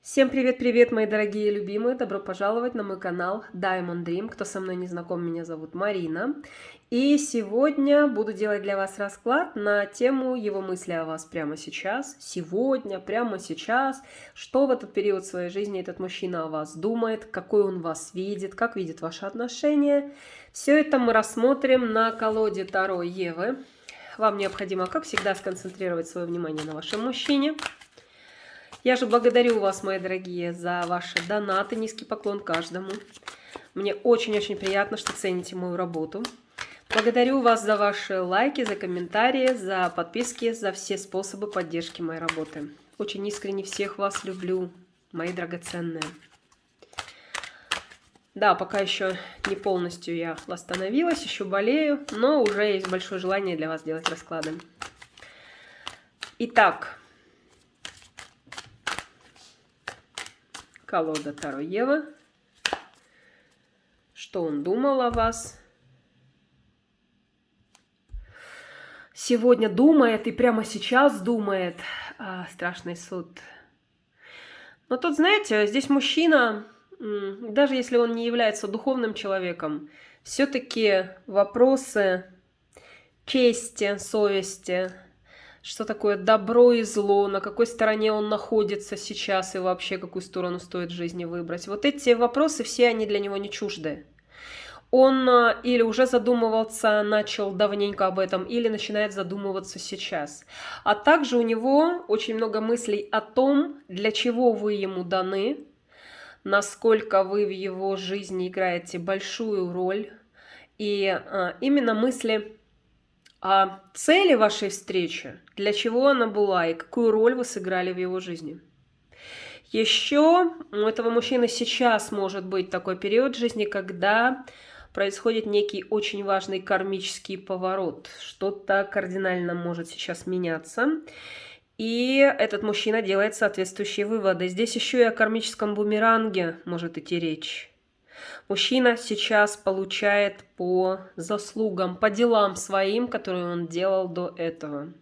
Всем привет-привет, мои дорогие и любимые! Добро пожаловать на мой канал Diamond Dream. Кто со мной не знаком, меня зовут Марина. И сегодня буду делать для вас расклад на тему его мысли о вас прямо сейчас, сегодня, прямо сейчас. Что в этот период своей жизни этот мужчина о вас думает, какой он вас видит, как видит ваши отношения. Все это мы рассмотрим на колоде Таро Евы. Вам необходимо, как всегда, сконцентрировать свое внимание на вашем мужчине. Я же благодарю вас, мои дорогие, за ваши донаты. Низкий поклон каждому. Мне очень-очень приятно, что цените мою работу. Благодарю вас за ваши лайки, за комментарии, за подписки, за все способы поддержки моей работы. Очень искренне всех вас люблю, мои драгоценные. Да, пока еще не полностью я восстановилась, еще болею, но уже есть большое желание для вас делать расклады. Итак, колода Таро Ева. Что он думал о вас? Сегодня думает и прямо сейчас думает. Страшный суд. Но тут, знаете, здесь мужчина, даже если он не является духовным человеком, все-таки вопросы чести, совести, что такое добро и зло, на какой стороне он находится сейчас и вообще какую сторону стоит в жизни выбрать. Вот эти вопросы, все они для него не чужды. Он или уже задумывался, начал давненько об этом, или начинает задумываться сейчас. А также у него очень много мыслей о том, для чего вы ему даны, насколько вы в его жизни играете большую роль. И именно мысли о цели вашей встречи, для чего она была и какую роль вы сыграли в его жизни. Еще у этого мужчины сейчас может быть такой период жизни, когда происходит некий очень важный кармический поворот. Что-то кардинально может сейчас меняться. И этот мужчина делает соответствующие выводы. Здесь еще и о кармическом бумеранге может идти речь. Мужчина сейчас получает по заслугам, по делам своим, которые он делал до этого.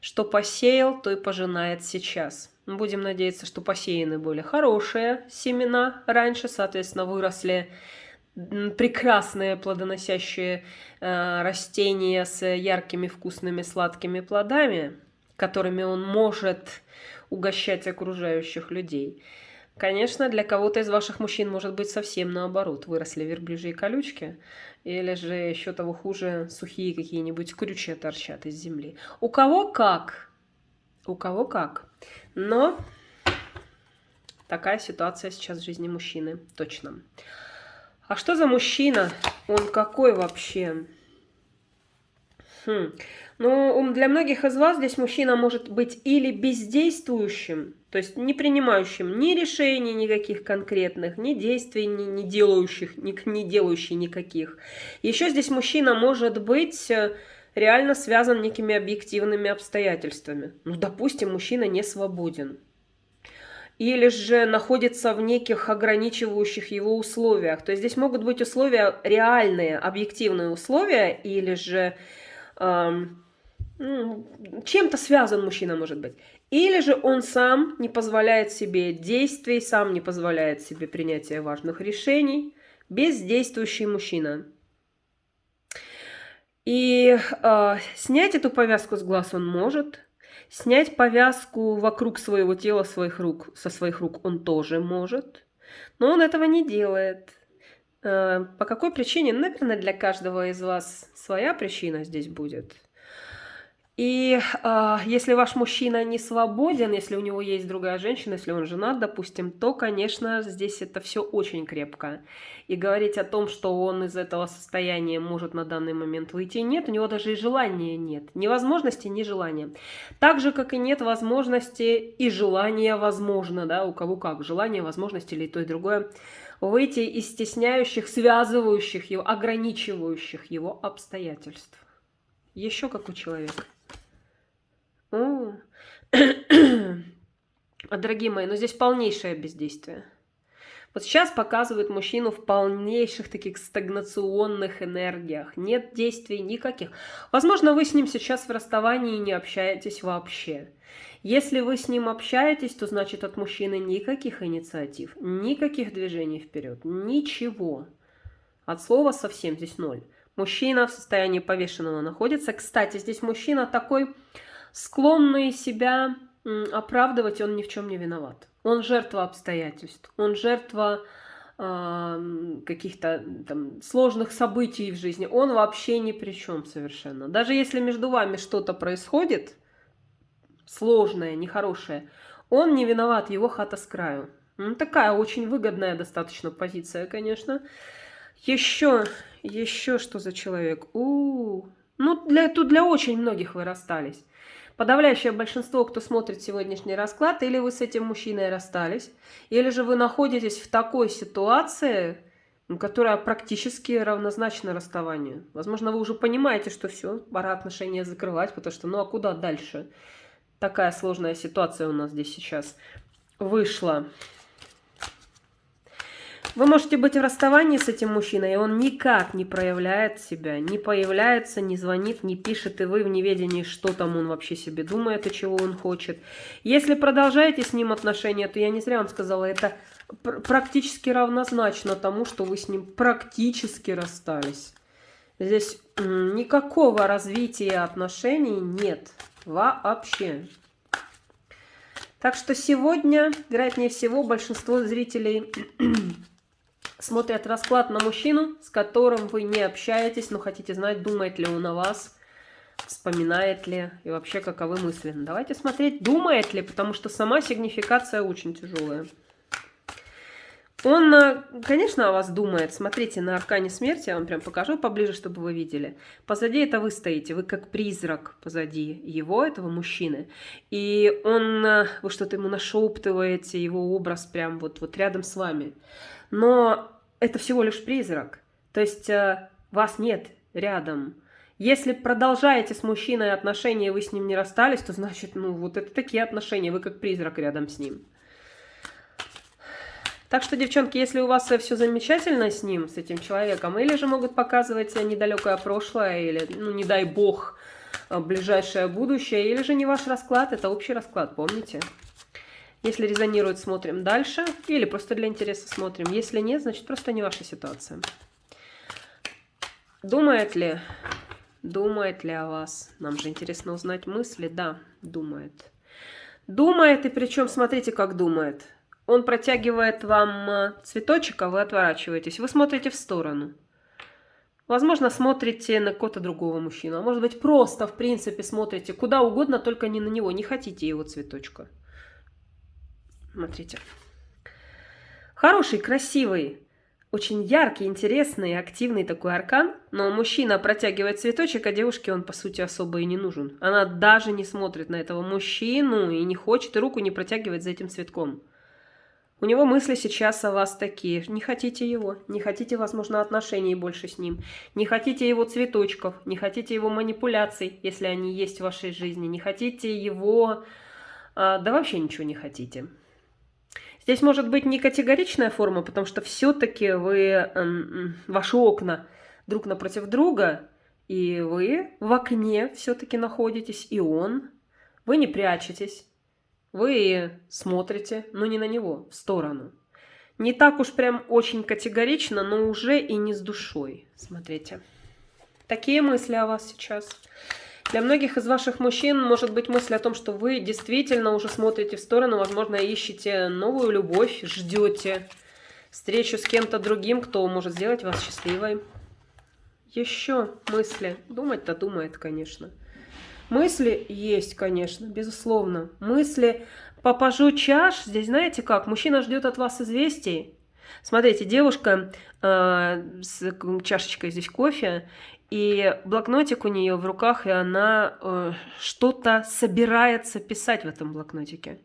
Что посеял, то и пожинает сейчас. Будем надеяться, что посеяны были хорошие семена раньше, соответственно, выросли прекрасные плодоносящие растения с яркими, вкусными, сладкими плодами, которыми он может угощать окружающих людей. Конечно, для кого-то из ваших мужчин может быть совсем наоборот. Выросли верблюжьи колючки, или же еще того хуже, сухие какие-нибудь крючья торчат из земли. У кого как. У кого как. Но такая ситуация сейчас в жизни мужчины, точно. А что за мужчина? Он какой вообще? Ну, для многих из вас здесь мужчина может быть или бездействующим, то есть не принимающим ни решений никаких конкретных, ни действий, не делающих, не делающий никаких. Еще здесь мужчина может быть реально связан некими объективными обстоятельствами. Ну, допустим, мужчина не свободен. Или же находится в неких ограничивающих его условиях. То есть здесь могут быть условия реальные, объективные условия, или же чем-то связан мужчина может быть. Или же он сам не позволяет себе действий, сам не позволяет себе принятия важных решений. Бездействующий мужчина. И снять эту повязку с глаз он может. Снять повязку вокруг своего тела, со своих рук он тоже может. Но он этого не делает. По какой причине? Наверное, для каждого из вас своя причина здесь будет. И если ваш мужчина не свободен, если у него есть другая женщина, если он женат, допустим, то, конечно, здесь это все очень крепко. И говорить о том, что он из этого состояния может на данный момент выйти, нет, у него даже и желания нет. Ни возможности, ни желания. Так же, как и нет возможности и желания, возможно, да, у кого как, желание, возможность или то и другое, выйти из стесняющих, связывающих его, ограничивающих его обстоятельств. Еще как у человека. Дорогие мои, но здесь полнейшее бездействие. Вот сейчас показывает мужчину в полнейших таких стагнационных энергиях. Нет действий никаких. Возможно, вы с ним сейчас в расставании и не общаетесь вообще. Если вы с ним общаетесь, то значит от мужчины никаких инициатив, никаких движений вперед, ничего. От слова совсем здесь ноль. Мужчина в состоянии повешенного находится. Кстати, здесь мужчина такой склонный себя оправдывать, он ни в чем не виноват. Он жертва обстоятельств, он жертва каких-то там сложных событий в жизни. Он вообще ни при чем совершенно. Даже если между вами что-то происходит, сложное, нехорошее, он не виноват, его хата с краю. Такая очень выгодная достаточно позиция, конечно. Еще что за человек? Ну, тут для очень многих вы расстались. Подавляющее большинство, кто смотрит сегодняшний расклад, или вы с этим мужчиной расстались, или же вы находитесь в такой ситуации, которая практически равнозначна расставанию. Возможно, вы уже понимаете, что все, пора отношения закрывать, потому что, ну а куда дальше? Такая сложная ситуация у нас здесь сейчас вышла. Вы можете быть в расставании с этим мужчиной, и он никак не проявляет себя, не появляется, не звонит, не пишет, и вы в неведении, что там он вообще себе думает и чего он хочет. Если продолжаете с ним отношения, то я не зря вам сказала, это практически равнозначно тому, что вы с ним практически расстались. Здесь никакого развития отношений нет вообще. Так что сегодня, вероятнее всего, большинство зрителей смотрят расклад на мужчину, с которым вы не общаетесь, но хотите знать, думает ли он о вас, вспоминает ли и вообще каковы мысли. Давайте смотреть, думает ли, потому что сама сигнификация очень тяжелая. Он, конечно, о вас думает. Смотрите на аркане смерти, я вам прям покажу поближе, чтобы вы видели. Позади это вы стоите, вы как призрак позади его, этого мужчины. И вы что-то ему нашептываете, его образ прям вот рядом с вами. Но это всего лишь призрак. То есть вас нет рядом. Если продолжаете с мужчиной отношения, и вы с ним не расстались, то значит, вот это такие отношения, вы как призрак рядом с ним. Так что, девчонки, если у вас все замечательно с ним, с этим человеком, или же могут показывать недалекое прошлое, или, не дай бог, ближайшее будущее, или же не ваш расклад, это общий расклад, помните? Если резонирует, смотрим дальше, или просто для интереса смотрим. Если нет, значит, просто не ваша ситуация. Думает ли о вас? Нам же интересно узнать мысли. Да, думает. Думает, и причем, смотрите, как думает. Он протягивает вам цветочек, а вы отворачиваетесь. Вы смотрите в сторону. Возможно, смотрите на какого-то другого мужчину. А может быть, просто, в принципе, смотрите куда угодно, только не на него. Не хотите его цветочка. Смотрите. Хороший, красивый, очень яркий, интересный, активный такой аркан. Но мужчина протягивает цветочек, а девушке он, по сути, особо и не нужен. Она даже не смотрит на этого мужчину и не хочет, и руку не протягивает за этим цветком. У него мысли сейчас о вас такие. Не хотите его, не хотите, возможно, отношений больше с ним, не хотите его цветочков, не хотите его манипуляций, если они есть в вашей жизни, не хотите его... Да вообще ничего не хотите. Здесь может быть не категоричная форма, потому что все-таки ваши окна друг напротив друга, и вы в окне все-таки находитесь, и он. Вы не прячетесь. Вы смотрите, но не на него, в сторону. Не так уж прям очень категорично, но уже и не с душой. Смотрите. Такие мысли о вас сейчас. Для многих из ваших мужчин может быть мысль о том, что вы действительно уже смотрите в сторону, возможно, ищете новую любовь, ждете встречу с кем-то другим, кто может сделать вас счастливой. Еще мысли. Думать-то думает, конечно. Мысли есть, конечно, безусловно. Мысли по пажу чаш. Здесь знаете как? Мужчина ждет от вас известий. Смотрите, девушка с чашечкой здесь кофе, и блокнотик у нее в руках, и она что-то собирается писать в этом блокнотике.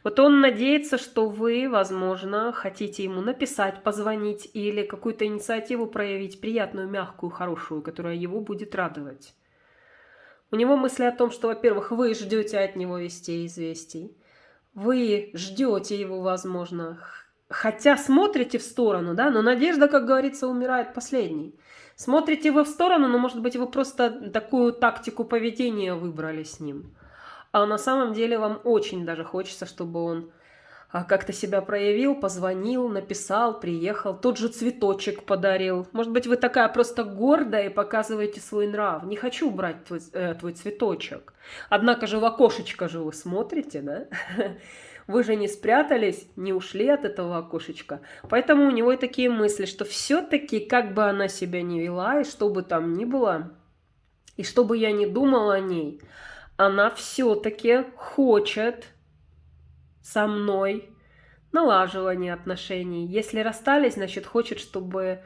Вот он надеется, что вы, возможно, хотите ему написать, позвонить или какую-то инициативу проявить, приятную, мягкую, хорошую, которая его будет радовать. У него мысли о том, что, во-первых, вы ждете от него вестей и известий. Вы ждете его, возможно, хотя смотрите в сторону, да, но надежда, как говорится, умирает последней. Смотрите вы в сторону, но, может быть, вы просто такую тактику поведения выбрали с ним. А на самом деле вам очень даже хочется, чтобы он как-то себя проявил, позвонил, написал, приехал, тот же цветочек подарил. Может быть, вы такая просто гордая и показываете свой нрав. Не хочу брать твой цветочек. Однако же в окошечко же вы смотрите, да? Вы же не спрятались, не ушли от этого окошечка. Поэтому у него и такие мысли, что все-таки, как бы она себя ни вела, и что бы там ни было, и что бы я ни думала о ней, она все-таки хочет со мной налаживание отношений. Если расстались, значит, хочет, чтобы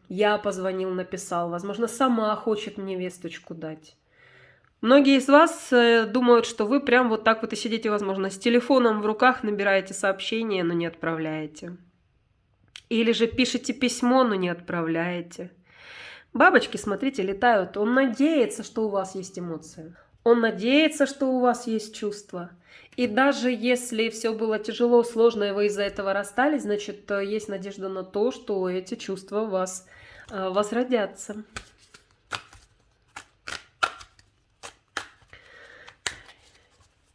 я позвонил, написал. Возможно, сама хочет мне весточку дать. Многие из вас думают, что вы прям вот так вот и сидите, возможно, с телефоном в руках, набираете сообщение, но не отправляете. Или же пишете письмо, но не отправляете. Бабочки, смотрите, летают. Он надеется, что у вас есть эмоции. Он надеется, что у вас есть чувства. И даже если все было тяжело, сложно, и вы из-за этого расстались, значит, есть надежда на то, что эти чувства у вас возродятся.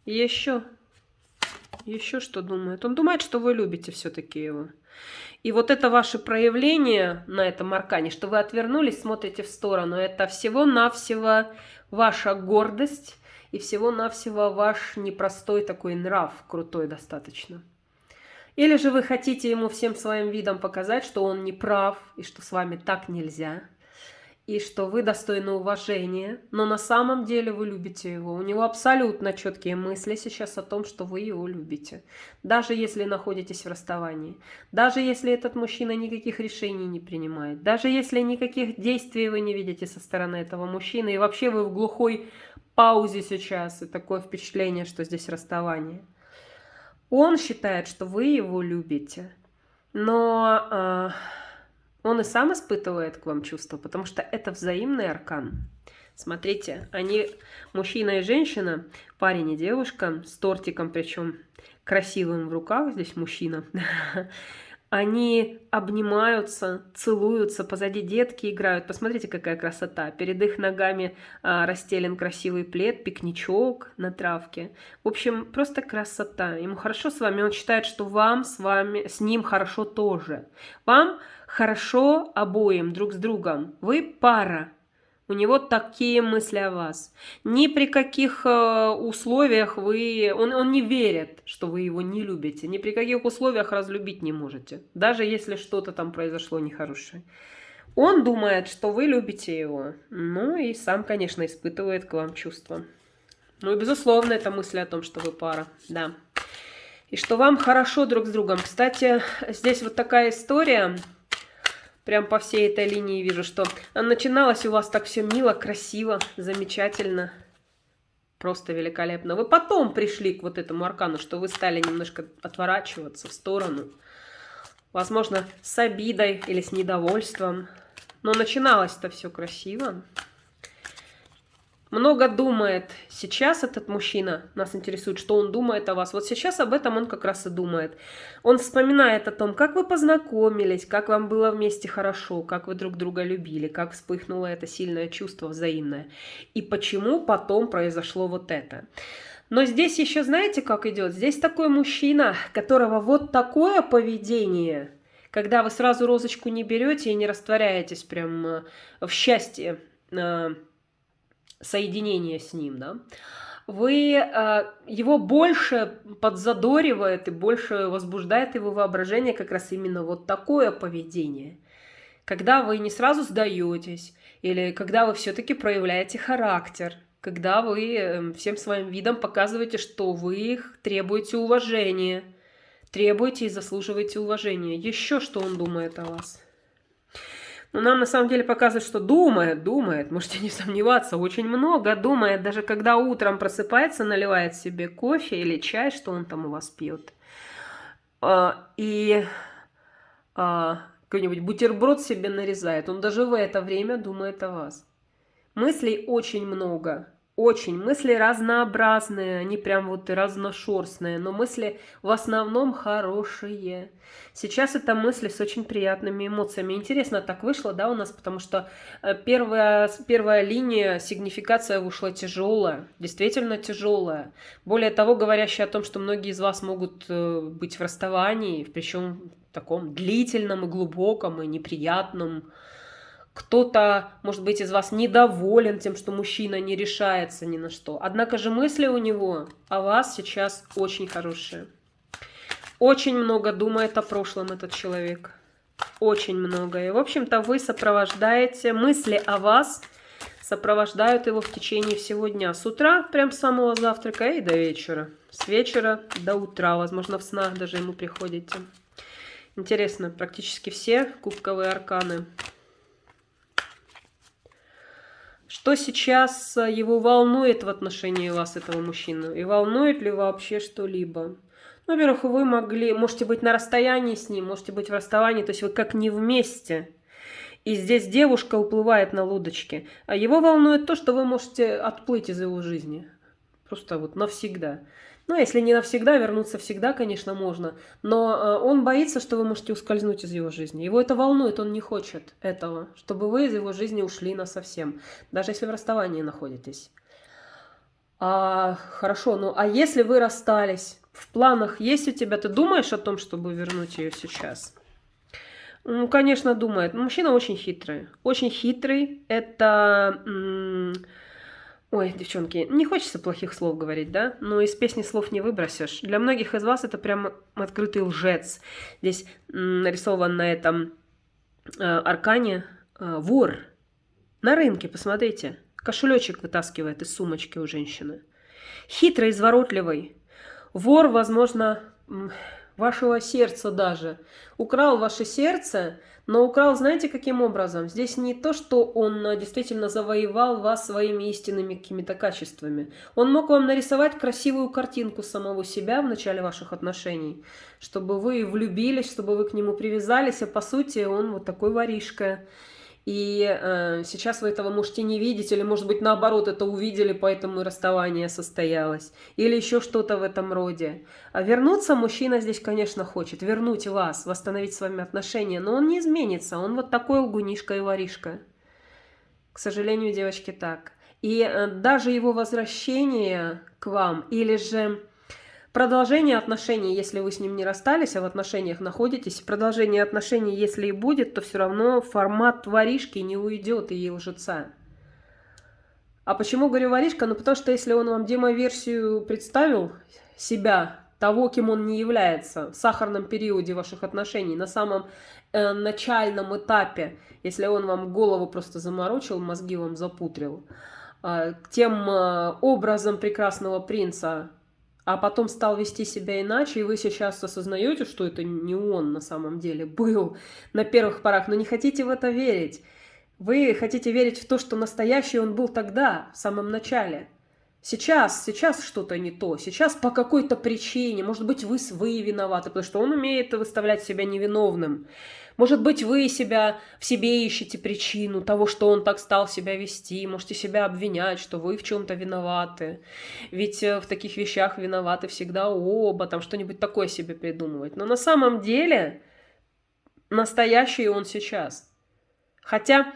Еще что думает? Он думает, что вы любите все-таки его. И вот это ваше проявление на этом аркане, что вы отвернулись, смотрите в сторону, это всего-навсего ваша гордость и всего-навсего ваш непростой такой нрав, крутой достаточно. Или же вы хотите ему всем своим видом показать, что он не прав, и что с вами так нельзя, и что вы достойны уважения, но на самом деле вы любите его. У него абсолютно четкие мысли сейчас о том, что вы его любите. Даже если находитесь в расставании. Даже если этот мужчина никаких решений не принимает. Даже если никаких действий вы не видите со стороны этого мужчины. И вообще вы в глухой паузе сейчас. И такое впечатление, что здесь расставание. Он считает, что вы его любите. Но он и сам испытывает к вам чувства, потому что это взаимный аркан. Смотрите, они, мужчина и женщина, парень и девушка, с тортиком, причем красивым в руках, здесь мужчина, они обнимаются, целуются, позади детки играют. Посмотрите, какая красота. Перед их ногами расстелен красивый плед, пикничок на травке. В общем, просто красота. Ему хорошо с вами, он считает, что вам с ним хорошо тоже. Вам хорошо обоим, друг с другом. Вы пара. У него такие мысли о вас. Ни при каких условиях он не верит, что вы его не любите. Ни при каких условиях разлюбить не можете. Даже если что-то там произошло нехорошее. Он думает, что вы любите его. Ну и сам, конечно, испытывает к вам чувства. Ну и, безусловно, это мысли о том, что вы пара. Да. И что вам хорошо друг с другом. Кстати, здесь вот такая история... Прям по всей этой линии вижу, что начиналось у вас так все мило, красиво, замечательно. Просто великолепно. Вы потом пришли к вот этому аркану, что вы стали немножко отворачиваться в сторону. Возможно, с обидой или с недовольством. Но начиналось-то все красиво. Много думает. Сейчас этот мужчина, нас интересует, что он думает о вас. Вот сейчас об этом он как раз и думает. Он вспоминает о том, как вы познакомились, как вам было вместе хорошо, как вы друг друга любили, как вспыхнуло это сильное чувство взаимное. И почему потом произошло вот это. Но здесь еще знаете, как идет? Здесь такой мужчина, которого вот такое поведение, когда вы сразу розочку не берете и не растворяетесь прям в счастье, соединение с ним, да, вы его больше подзадоривает и больше возбуждает его воображение как раз именно вот такое поведение. Когда вы не сразу сдаетесь, или когда вы все-таки проявляете характер, когда вы всем своим видом показываете, что вы требуете уважения, требуете и заслуживаете уважения. Еще что он думает о вас? Но нам на самом деле показывает, что думает, можете не сомневаться, очень много думает, даже когда утром просыпается, наливает себе кофе или чай, что он там у вас пьет. И какой-нибудь бутерброд себе нарезает, он даже в это время думает о вас. Мыслей очень много, Очень. Мысли разнообразные, они прям вот и разношерстные, но мысли в основном хорошие. Сейчас это мысли с очень приятными эмоциями. Интересно так вышло, да, у нас, потому что первая линия, сигнификация вышла тяжелая, действительно тяжелая. Более того, говорящая о том, что многие из вас могут быть в расставании, причем в таком длительном и глубоком, и неприятном. Кто-то, может быть, из вас недоволен тем, что мужчина не решается ни на что. Однако же мысли у него о вас сейчас очень хорошие. Очень много думает о прошлом этот человек. Очень много. И, в общем-то, вы сопровождаете мысли о вас, сопровождают его в течение всего дня. С утра, прям с самого завтрака и до вечера. С вечера до утра. Возможно, в снах даже ему приходите. Интересно, практически все кубковые арканы. Что сейчас его волнует в отношении вас, этого мужчины? И волнует ли вообще что-либо? Ну, во-первых, вы можете быть на расстоянии с ним, можете быть в расставании, то есть вы как не вместе. И здесь девушка уплывает на лодочке. А его волнует то, что вы можете отплыть из его жизни. Просто вот навсегда. Ну, если не навсегда, вернуться всегда, конечно, можно. Но он боится, что вы можете ускользнуть из его жизни. Его это волнует, он не хочет этого, чтобы вы из его жизни ушли насовсем. Даже если в расставании находитесь. Хорошо, ну а если вы расстались, в планах есть у тебя, ты думаешь о том, чтобы вернуть ее сейчас? Ну, конечно, думает. Мужчина очень хитрый. Очень хитрый. Это... Ой, девчонки, не хочется плохих слов говорить, да? Но из песни слов не выбросишь. Для многих из вас это прям открытый лжец. Здесь нарисован на этом аркане вор. На рынке, посмотрите. Кошелечек вытаскивает из сумочки у женщины. Хитрый, изворотливый. Вор, возможно, вашего сердца даже. Украл ваше сердце, но украл, знаете, каким образом? Здесь не то, что он действительно завоевал вас своими истинными какими-то качествами. Он мог вам нарисовать красивую картинку самого себя в начале ваших отношений, чтобы вы влюбились, чтобы вы к нему привязались, а по сути он вот такой воришка. И сейчас вы этого можете не видеть, или, может быть, наоборот, это увидели, поэтому и расставание состоялось. Или еще что-то в этом роде. А вернуться мужчина здесь, конечно, хочет. Вернуть вас, восстановить с вами отношения. Но он не изменится. Он вот такой лгунишка и воришка. К сожалению, девочки, так. И даже его возвращение к вам, или же... Продолжение отношений, если вы с ним не расстались, а в отношениях находитесь, продолжение отношений, если и будет, то все равно формат воришки не уйдет и лжеца. А почему говорю воришка? Ну, потому что если он вам демо-версию представил себя, того, кем он не является, в сахарном периоде ваших отношений, на самом начальном этапе, если он вам голову просто заморочил, мозги вам запутрил, тем образом прекрасного принца, а потом стал вести себя иначе, и вы сейчас осознаете, что это не он на самом деле был на первых порах, но не хотите в это верить. Вы хотите верить в то, что настоящий он был тогда, в самом начале. Сейчас что-то не то, сейчас по какой-то причине, может быть, вы виноваты, потому что он умеет выставлять себя невиновным. Может быть, вы в себе ищете причину того, что он так стал себя вести, можете себя обвинять, что вы в чем-то виноваты. Ведь в таких вещах виноваты всегда оба, там что-нибудь такое себе придумывать. Но на самом деле настоящий он сейчас. Хотя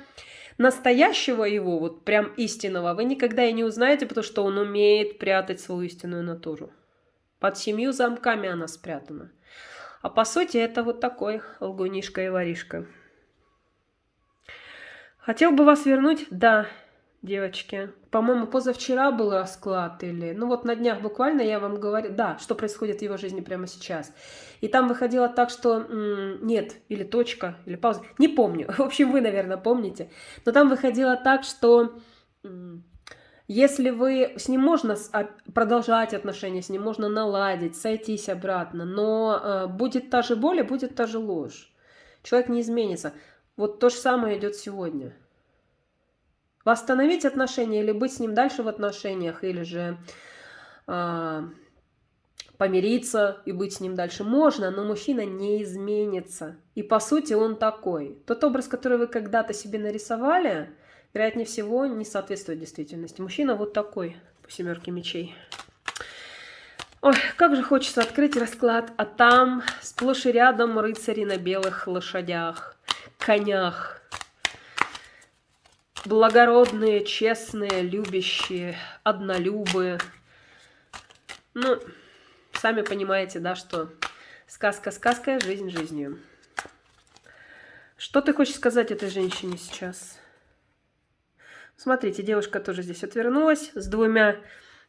настоящего его, вот прям истинного, вы никогда и не узнаете, потому что он умеет прятать свою истинную натуру. Под 7 замками она спрятана. А по сути это вот такой лгунишка и воришка. Хотел бы вас вернуть? Да, девочки. По-моему, позавчера был расклад или... Ну вот на днях буквально я вам говорю... Да, что происходит в его жизни прямо сейчас. И там выходило так, что... Нет, или точка, или пауза. Не помню. В общем, вы, наверное, помните. Но там выходило так, что... Если вы... С ним можно продолжать отношения, с ним можно наладить, сойтись обратно, но будет та же боль, и будет та же ложь. Человек не изменится. Вот то же самое идет сегодня. Восстановить отношения или быть с ним дальше в отношениях, или же помириться и быть с ним дальше можно, но мужчина не изменится. И по сути он такой. Тот образ, который вы когда-то себе нарисовали, вероятнее всего, не соответствует действительности. Мужчина вот такой, по 7 мечей. Ой, как же хочется открыть расклад, а там сплошь и рядом рыцари на белых лошадях, конях. Благородные, честные, любящие, однолюбые. Ну, сами понимаете, да, что сказка сказкой, жизнь жизнью. Что ты хочешь сказать этой женщине сейчас? Смотрите, девушка тоже здесь отвернулась с 2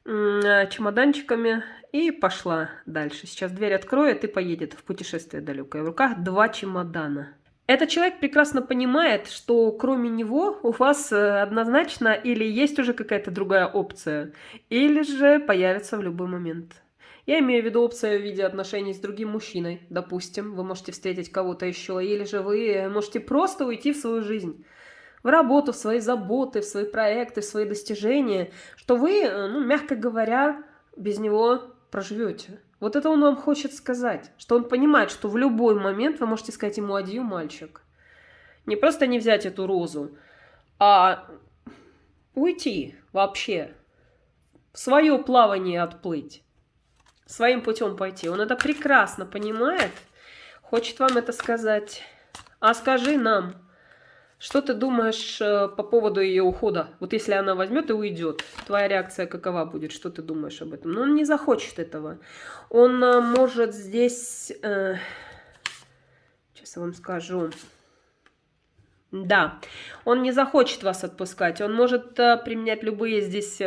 чемоданчиками и пошла дальше. Сейчас дверь откроет и поедет в путешествие далекое. В руках 2 чемодана. Этот человек прекрасно понимает, что кроме него у вас однозначно или есть уже какая-то другая опция, или же появится в любой момент. Я имею в виду опцию в виде отношений с другим мужчиной, допустим. Вы можете встретить кого-то еще, или же вы можете просто уйти в свою жизнь. В работу, в свои заботы, в свои проекты, в свои достижения, что вы, ну, мягко говоря, без него проживете. Вот это он вам хочет сказать, что он понимает, что в любой момент вы можете сказать ему адью, мальчик. Не просто не взять эту розу, а уйти вообще, в свое плавание отплыть, своим путем пойти. Он это прекрасно понимает, хочет вам это сказать. А скажи нам, что ты думаешь по поводу ее ухода? Вот если она возьмет и уйдет, твоя реакция какова будет? Что ты думаешь об этом? Но он не захочет этого. Он может здесь... сейчас я вам скажу. Да, он не захочет вас отпускать. Он может применять любые здесь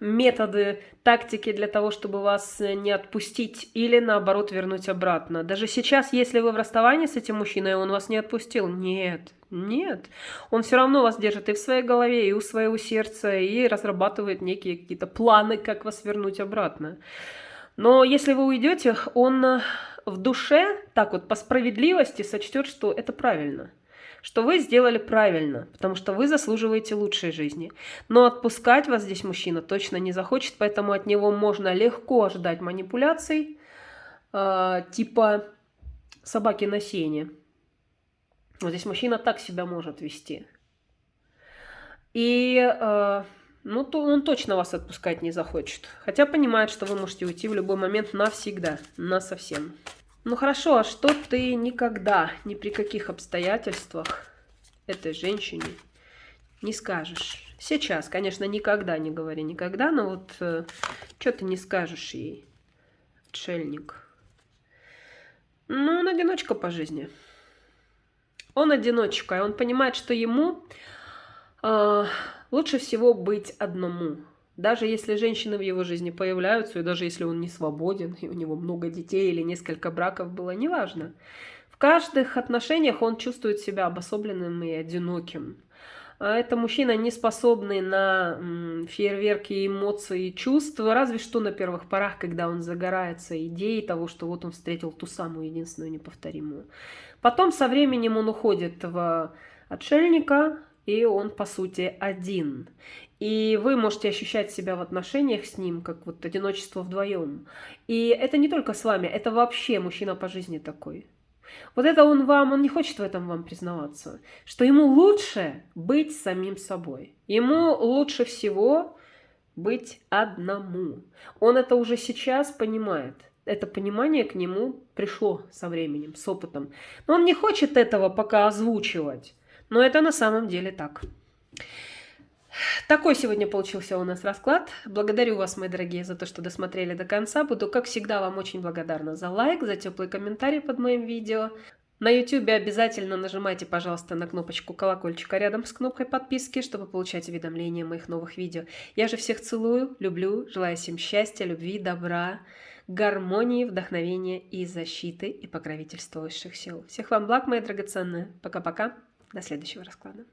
методы, тактики для того, чтобы вас не отпустить или наоборот вернуть обратно. Даже сейчас, если вы в расставании с этим мужчиной, он вас не отпустил. Нет, нет. Он все равно вас держит и в своей голове, и у своего сердца, и разрабатывает некие какие-то планы, как вас вернуть обратно. Но если вы уйдете, он в душе, так вот по справедливости сочтет, что это правильно. Что вы сделали правильно, потому что вы заслуживаете лучшей жизни. Но отпускать вас здесь мужчина точно не захочет, поэтому от него можно легко ожидать манипуляций, типа собаки на сене. Вот здесь мужчина так себя может вести. И ну, то он точно вас отпускать не захочет. Хотя понимает, что вы можете уйти в любой момент навсегда, насовсем. Ну хорошо, а что ты никогда, ни при каких обстоятельствах этой женщине не скажешь? Сейчас, конечно, никогда не говори никогда, но вот что ты не скажешь ей, отшельник? Ну, он одиночка по жизни. Он одиночка, и он понимает, что ему лучше всего быть одному. Даже если женщины в его жизни появляются, и даже если он не свободен, и у него много детей или несколько браков было, неважно. В каждых отношениях он чувствует себя обособленным и одиноким. Это мужчина, не способный на фейерверки эмоций и чувств, разве что на первых порах, когда он загорается идеей того, что вот он встретил ту самую единственную неповторимую. Потом со временем он уходит в отшельника, и он, по сути, один. И вы можете ощущать себя в отношениях с ним, как вот одиночество вдвоем. И это не только с вами, это вообще мужчина по жизни такой. Вот это он не хочет в этом вам признаваться, что ему лучше быть самим собой. Ему лучше всего быть одному. Он это уже сейчас понимает. Это понимание к нему пришло со временем, с опытом. Но он не хочет этого пока озвучивать. Но это на самом деле так. Такой сегодня получился у нас расклад. Благодарю вас, мои дорогие, за то, что досмотрели до конца. Буду, как всегда, вам очень благодарна за лайк, за теплый комментарий под моим видео. На YouTube обязательно нажимайте, пожалуйста, на кнопочку колокольчика рядом с кнопкой подписки, чтобы получать уведомления о моих новых видео. Я же всех целую, люблю, желаю всем счастья, любви, добра, гармонии, вдохновения и защиты и покровительства высших сил. Всех вам благ, мои драгоценные. Пока-пока. До следующего расклада.